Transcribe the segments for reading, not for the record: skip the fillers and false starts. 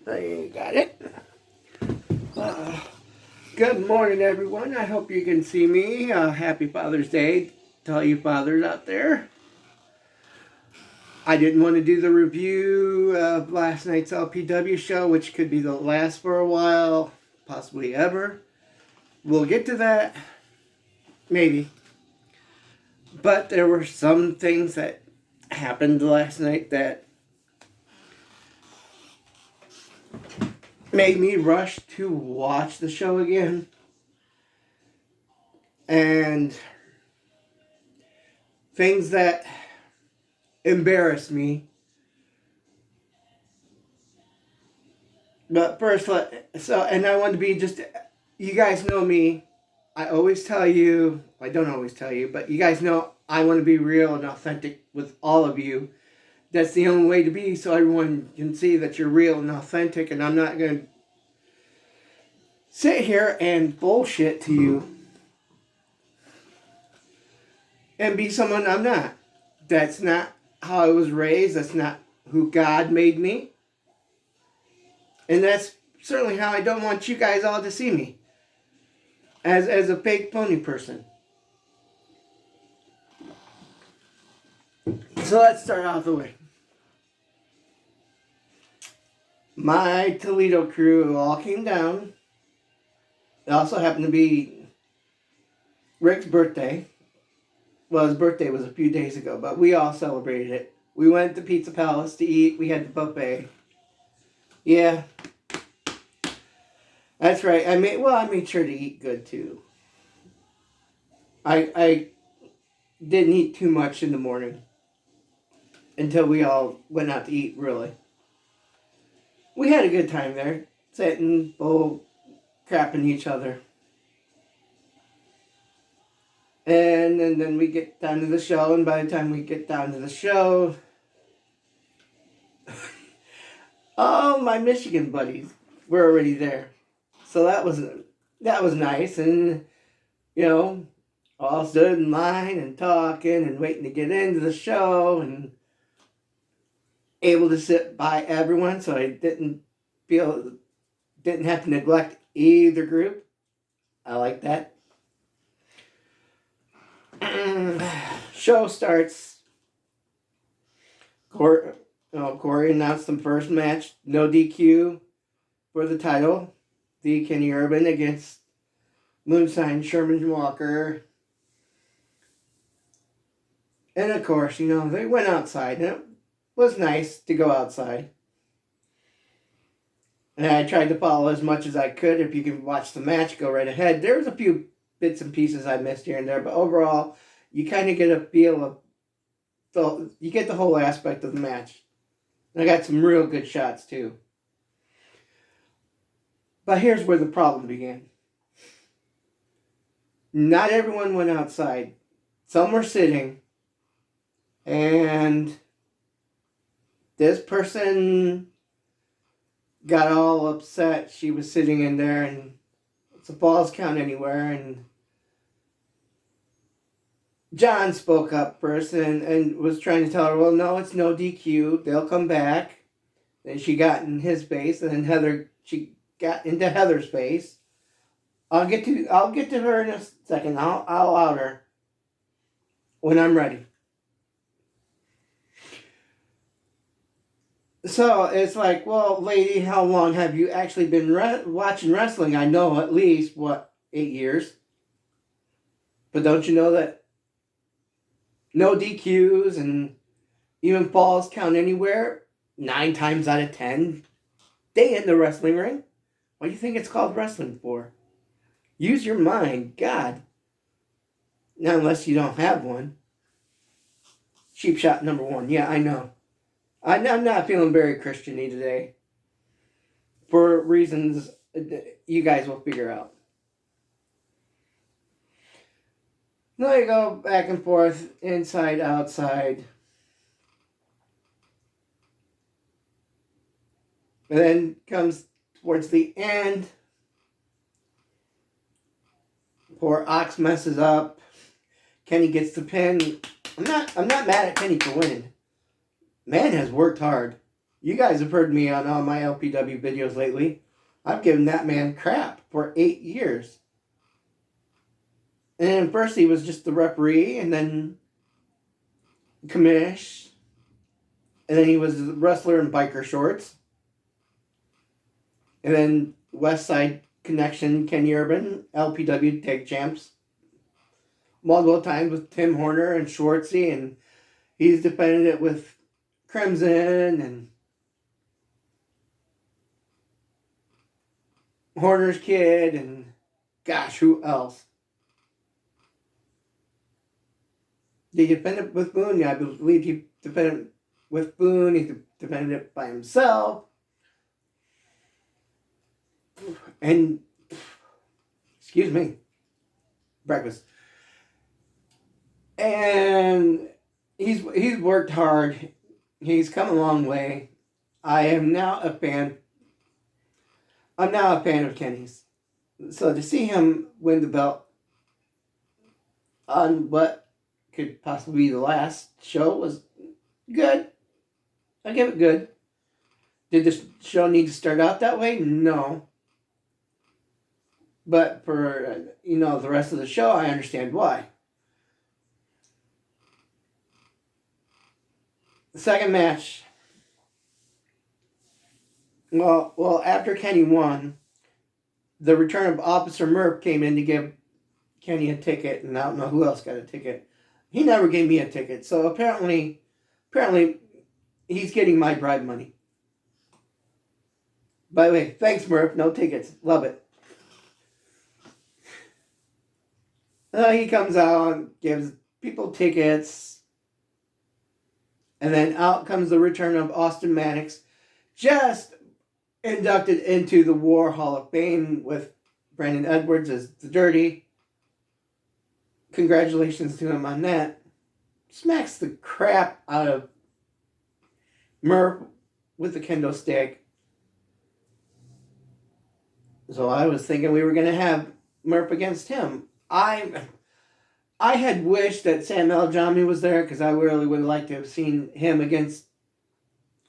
I got it. Uh, Good morning, everyone. I hope you can see me. Happy Father's Day to all you fathers out there. I didn't want to do the review of last night's LPW show, which could be the last for a while, possibly ever. We'll get to that, maybe. But there were some things that happened last night that made me rush to watch the show again. And things that embarrassed me. But first, and I want to be just, you guys know me. I always tell you, I don't always tell you, but you guys know I want to be real and authentic with all of you. That's the only way to be, so everyone can see that you're real and authentic, and I'm not going to sit here and bullshit to you and be someone I'm not. That's not how I was raised. That's not who God made me. And that's certainly how I don't want you guys all to see me. As a fake pony person. So let's start off the way. My Toledo crew all came down. It also happened to be Rick's birthday. Well, his birthday was a few days ago, but we all celebrated it. We went to Pizza Palace to eat. We had the buffet. Yeah. That's right. I made sure to eat good too. I didn't eat too much in the morning until we all went out to eat, really. We had a good time there, sitting, bull crapping each other. And then we get down to the show, and by the time we get down to the show, all my Michigan buddies were already there. So that was nice, and all stood in line and talking and waiting to get into the show and able to sit by everyone, so I didn't have to neglect either group. I like that. Show starts. Corey announced the first match, no DQ for the title. The Kenny Urban against Moonshine Sherman Walker. And of course, they went outside, and it was nice to go outside. And I tried to follow as much as I could. If you can watch the match, go right ahead. There was a few bits and pieces I missed here and there, but overall, you kind of get a feel of you get the whole aspect of the match. And I got some real good shots too. But here's where the problem began. Not everyone went outside. Some were sitting. And this person got all upset. She was sitting in there, and it's a falls count anywhere. And John spoke up first and was trying to tell her, well, no, it's no DQ. They'll come back. Then she got in his face, and then she got into Heather's face. I'll get to her in a second. I'll out her when I'm ready. So it's like, well, lady, how long have you actually been watching wrestling? I know at least, 8 years? But don't you know that no DQs and even falls count anywhere? 9 times out of 10, they end the wrestling ring. What do you think it's called wrestling for? Use your mind, God. Not unless you don't have one. Cheap shot number 1. Yeah, I know. I'm not feeling very Christian-y today. For reasons you guys will figure out. Now you go back and forth, inside, outside. And then comes towards the end. Poor Ox messes up. Kenny gets the pin. I'm not mad at Kenny for winning. Man has worked hard. You guys have heard me on all my LPW videos lately. I've given that man crap for 8 years. And first he was just the referee, and then commish, and then he was a wrestler in biker shorts, and then West Side Connection, Kenny Urban, LPW tag champs, multiple times with Tim Horner and Schwartzy, and he's defended it with Crimson and Horner's Kid, and gosh, who else? Did he defend it with Boone? Yeah, I believe he defended it with Boone. He defended it by himself. And, excuse me, breakfast. And he's worked hard. He's come a long way. I am now a fan. I'm now a fan of Kenny's. So to see him win the belt on what could possibly be the last show was good. I give it good. Did the show need to start out that way? No. But for, the rest of the show, I understand why. The second match. Well, after Kenny won, the return of Officer Murph came in to give Kenny a ticket, and I don't know who else got a ticket. He never gave me a ticket, so apparently he's getting my bribe money. By the way, thanks Murph, no tickets, love it. He comes out, gives people tickets, and then out comes the return of Austin Maddox, just inducted into the War Hall of Fame with Brandon Edwards as the Dirty. Congratulations to him on that. Smacks the crap out of Murph with the kendo stick. So I was thinking we were going to have Murph against him. I had wished that Sam Al-Jami was there because I really would have liked to have seen him against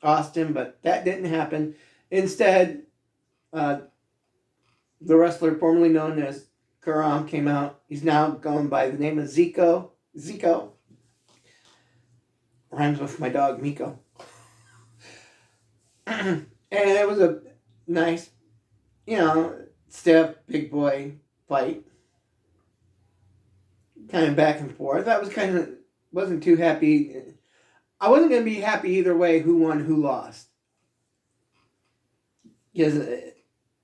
Austin, but that didn't happen. Instead, the wrestler formerly known as Karam came out. He's now going by the name of Zico. Zico. Rhymes with my dog, Miko. And it was a nice, stiff, big boy fight. Kind of back and forth. I wasn't too happy. I wasn't going to be happy either way who won, who lost. Because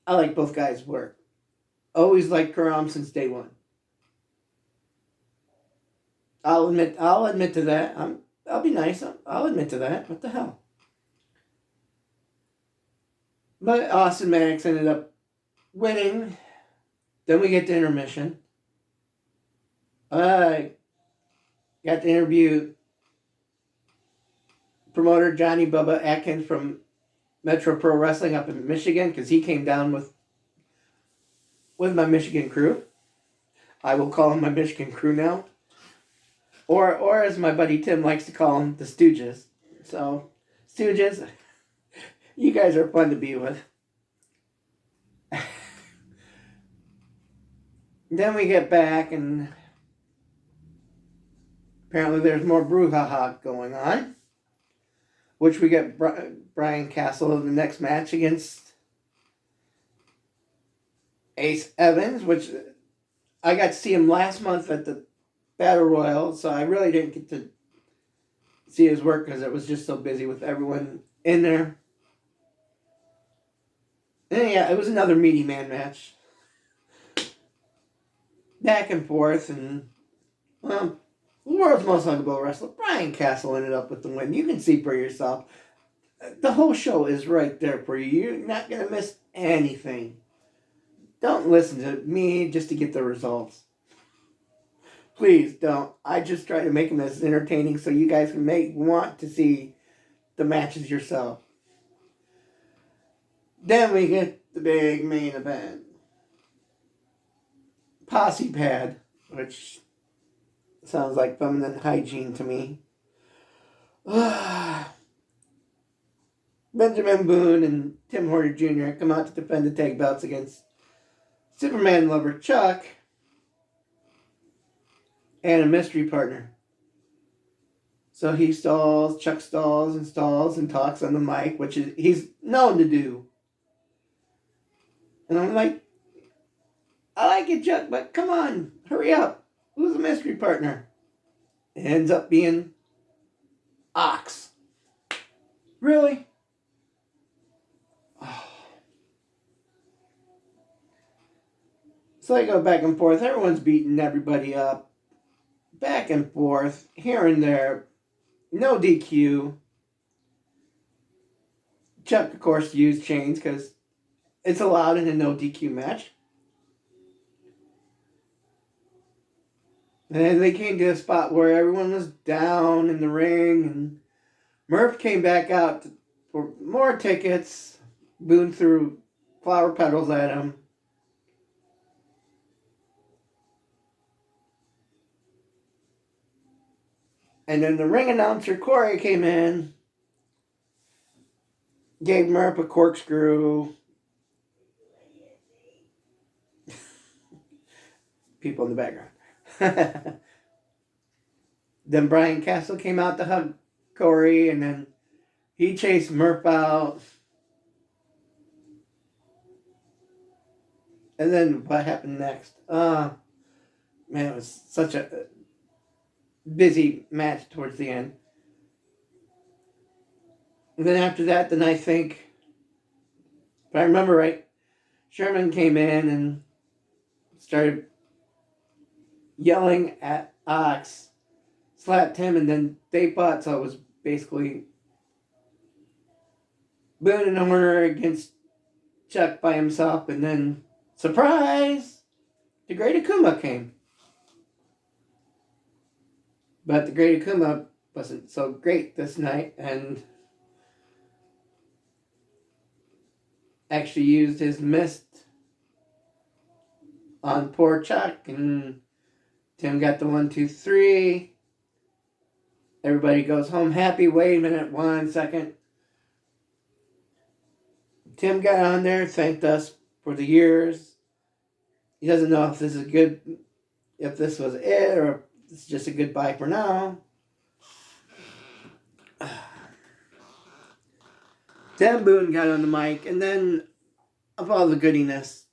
I like both guys' work. Always liked Karam since day one. I'll admit to that. I'll be nice. I'll admit to that. What the hell? But Austin Maddox ended up winning. Then we get to intermission. I got to interview promoter Johnny Bubba Atkins from Metro Pro Wrestling up in Michigan because he came down with my Michigan crew. I will call him my Michigan crew now. Or as my buddy Tim likes to call them, the Stooges. So, Stooges, you guys are fun to be with. Then we get back and apparently there's more brouhaha going on. Which we get Brian Castle in the next match against Ace Evans, which I got to see him last month at the Battle Royal, so I really didn't get to see his work because it was just so busy with everyone in there. And yeah, it was another meaty man match. Back and forth, and, well, the world's most likable wrestler, Brian Castle, ended up with the win. You can see for yourself. The whole show is right there for you. You're not going to miss anything. Don't listen to me just to get the results. Please don't. I just try to make them as entertaining so you guys can want to see the matches yourself. Then we get the big main event. Posse Pad, which sounds like feminine hygiene to me. Benjamin Boone and Tim Horner Jr. come out to defend the tag belts against Superman lover Chuck and a mystery partner. So he stalls, Chuck stalls and talks on the mic, which is he's known to do. And I'm like, I like it, Chuck, but come on, hurry up. Who's the mystery partner? It ends up being Ox. Really? Oh. So I go back and forth. Everyone's beating everybody up. Back and forth, here and there. No DQ. Chuck, of course, used chains because it's allowed in a no DQ match. And then they came to a spot where everyone was down in the ring, and Murph came back out for more tickets. Boone threw flower petals at him. And then the ring announcer, Corey, came in, gave Murph a corkscrew. People in the background. Then Brian Castle came out to hug Corey, and then he chased Murph out. And then what happened next? Man, it was such a busy match towards the end. And then after that, then I think, if I remember right, Sherman came in and started yelling at Ox, slapped him, and then they fought. So it was basically Boone and Horner against Chuck by himself, and then, surprise, the Great Akuma came. But the Great Akuma wasn't so great this night, and actually used his mist on poor Chuck, and Tim got the 1, 2, 3. Everybody goes home happy. Wait a minute, 1 second. Tim got on there, thanked us for the years. He doesn't know if this is good, if this was it, or if it's just a goodbye for now. Then Boone got on the mic, and then, of all the goodiness,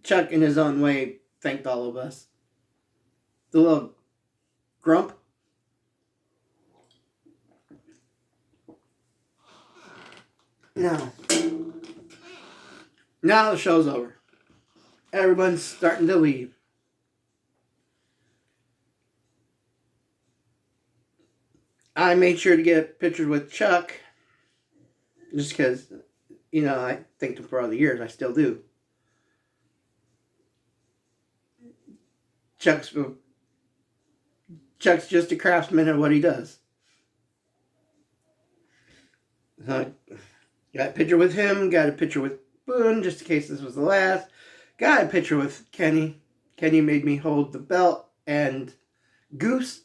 Chuck, in his own way, thanked all of us. The little grump. Now the show's over. Everyone's starting to leave. I made sure to get pictures with Chuck, just because, I thanked him for all the years. I still do. Chuck's just a craftsman at what he does. So got a picture with him, got a picture with Boone, just in case this was the last. Got a picture with Kenny. Kenny made me hold the belt and Goose,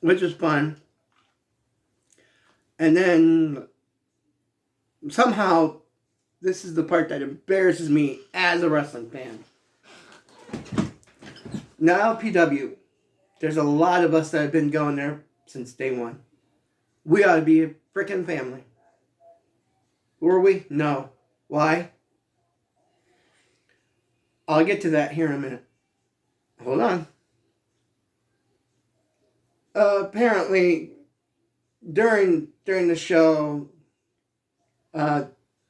which was fun. And then somehow, this is the part that embarrasses me as a wrestling fan. Now PW, there's a lot of us that have been going there since day one. We ought to be a freaking family. Were we? No. Why? I'll get to that here in a minute. Hold on. Apparently, during the show,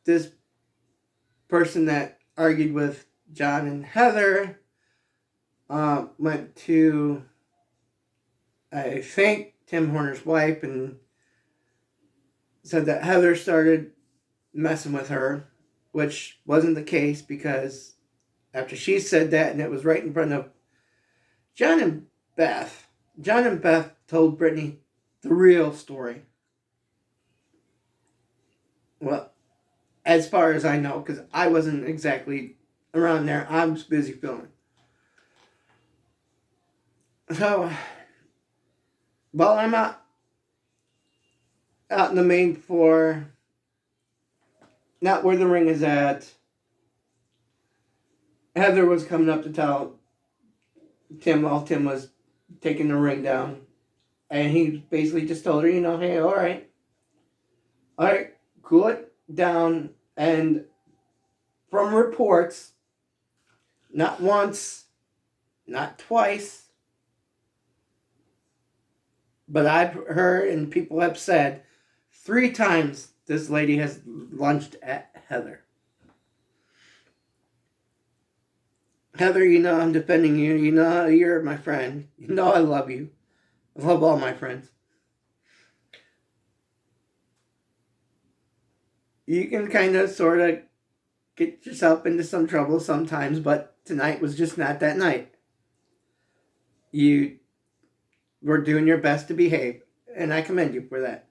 this person that argued with John and Heather went to, I think, Tim Horner's wife, and said that Heather started messing with her, which wasn't the case, because after she said that, and it was right in front of John and Beth told Brittany the real story. Well, as far as I know, because I wasn't exactly around there. I was busy filming. So, while I'm out out in the main floor, not where the ring is at. Heather was coming up to tell Tim while Tim was taking the ring down. And he basically just told her, hey, all right, cool it down. And from reports, not once, not twice, but I've heard and people have said 3 times this lady has lunged at Heather. Heather, I'm defending you. You're my friend. I love you. I love all my friends. You can kind of sort of get yourself into some trouble sometimes, but tonight was just not that night. You were doing your best to behave, and I commend you for that.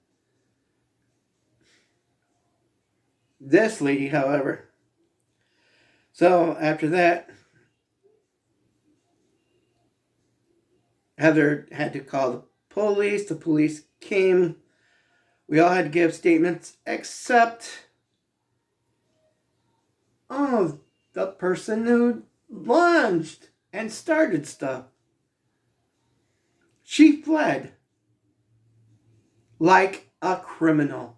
This lady, however, so after that, Heather had to call the police. The police came. We all had to give statements except the person who lunged and started stuff. She fled like a criminal.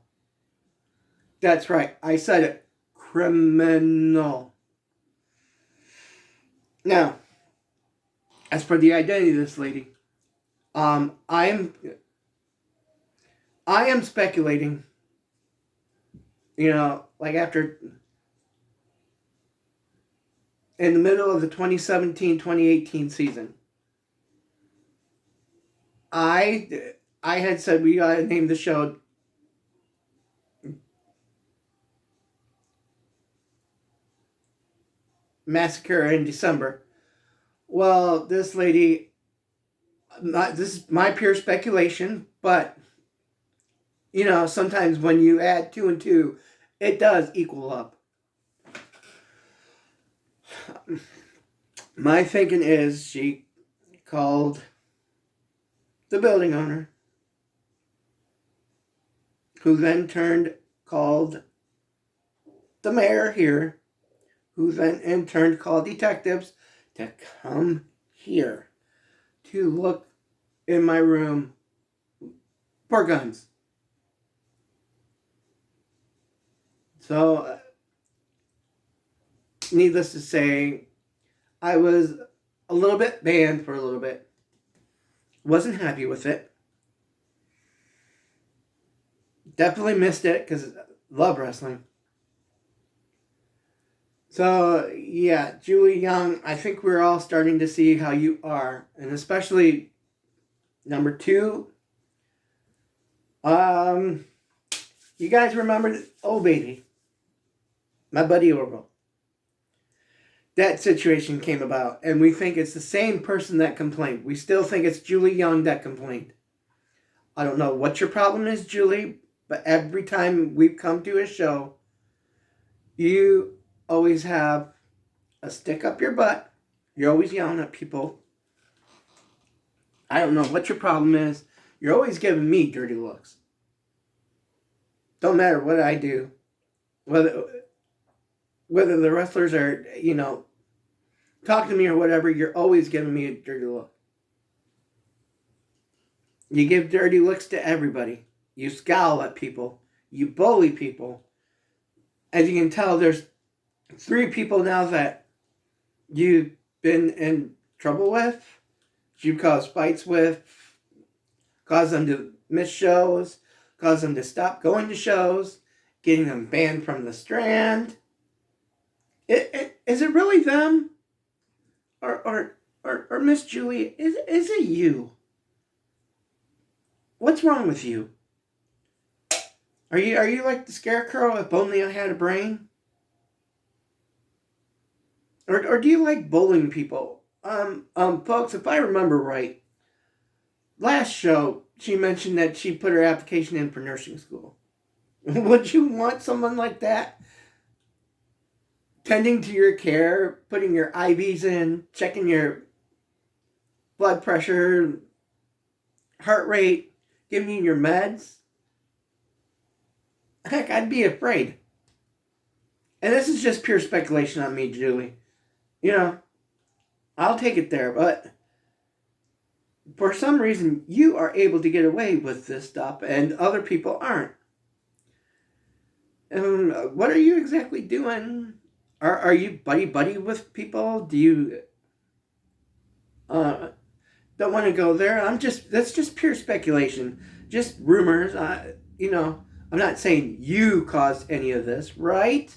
That's right, I said it. Criminal. Now, as for the identity of this lady, I am speculating, like after, in the middle of the 2017-2018 season, I had said we gotta name the show Massacre in December. Well, this lady, this is my pure speculation, but sometimes when you add 2 and 2, it does equal up. My thinking is she called the building owner, who then called the mayor here, who then in turn called detectives to come here to look in my room for guns. So, needless to say, I was a little bit banned for a little bit. Wasn't happy with it. Definitely missed it because I love wrestling. So, yeah, Julie Young, I think we're all starting to see how you are. And especially number 2. You guys remember, baby, my buddy Orville. That situation came about, and we think it's the same person that complained. We still think it's Julie Young that complained. I don't know what your problem is, Julie, but every time we've come to a show, you always have a stick up your butt. You're always yelling at people. I don't know what your problem is. You're always giving me dirty looks. Don't matter what I do. Whether the wrestlers are, talking to me or whatever, you're always giving me a dirty look. You give dirty looks to everybody. You scowl at people. You bully people. As you can tell, there's 3 people now that you've been in trouble with. You've caused fights with. Caused them to miss shows. Caused them to stop going to shows. Getting them banned from the Strand. Is it really them? Or Miss Julie, is it you? What's wrong with you? Are you like the Scarecrow, if only I had a brain? Or do you like bullying people? Folks, if I remember right, last show she mentioned that she put her application in for nursing school. Would you want someone like that tending to your care, putting your IVs in, checking your blood pressure, heart rate, giving you your meds? Heck, I'd be afraid. And this is just pure speculation on me, Julie. You know, I'll take it there, but for some reason, you are able to get away with this stuff and other people aren't. What are you exactly doing? Are you buddy with people? Do you uh, don't want to go there? That's just pure speculation, just rumors. I'm not saying you caused any of this, right?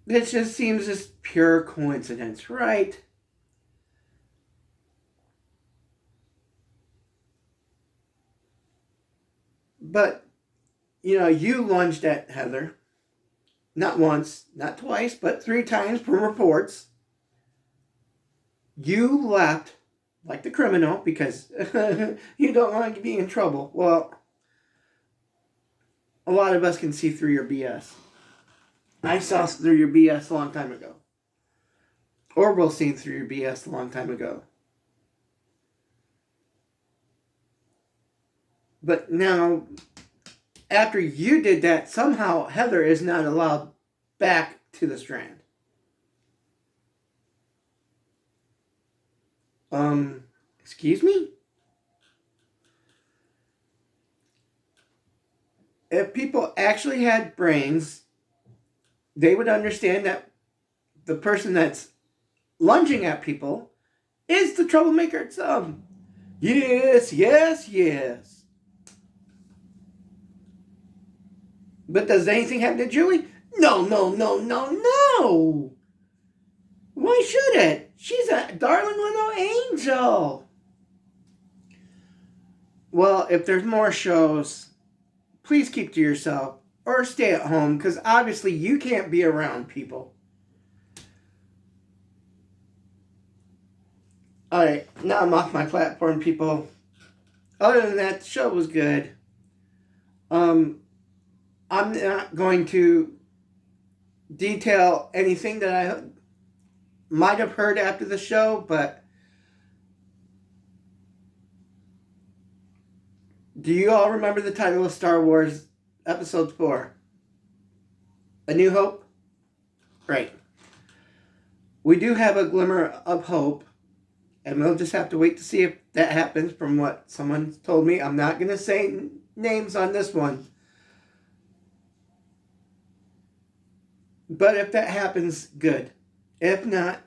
It just seems just pure coincidence, right? But you lunged at Heather not once, not twice, but 3 times from reports. You left like the criminal because you don't want to be in trouble. Well, a lot of us can see through your BS. I saw through your BS a long time ago. Orville seen through your BS a long time ago. But now, after you did that, somehow Heather is not allowed back to the Strand. Excuse me? If people actually had brains, they would understand that the person that's lunging at people is the troublemaker itself. Yes, yes, yes. But does anything happen to Julie? No, no, no, no, no. Why should it? She's a darling little angel. Well, if there's more shows, please keep to yourself or stay at home because obviously you can't be around people. Alright, now I'm off my platform, people. Other than that, the show was good. I'm not going to detail anything that I might have heard after the show, but do you all remember the title of Star Wars Episode 4? A New Hope? Right. We do have a glimmer of hope, and we'll just have to wait to see if that happens from what someone told me. I'm not going to say names on this one. But if that happens, good. If not,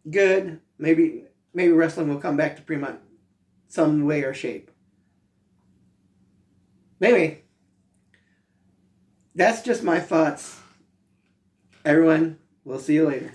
good. Maybe wrestling will come back to Fremont some way or shape. Anyway, that's just my thoughts. Everyone, we'll see you later.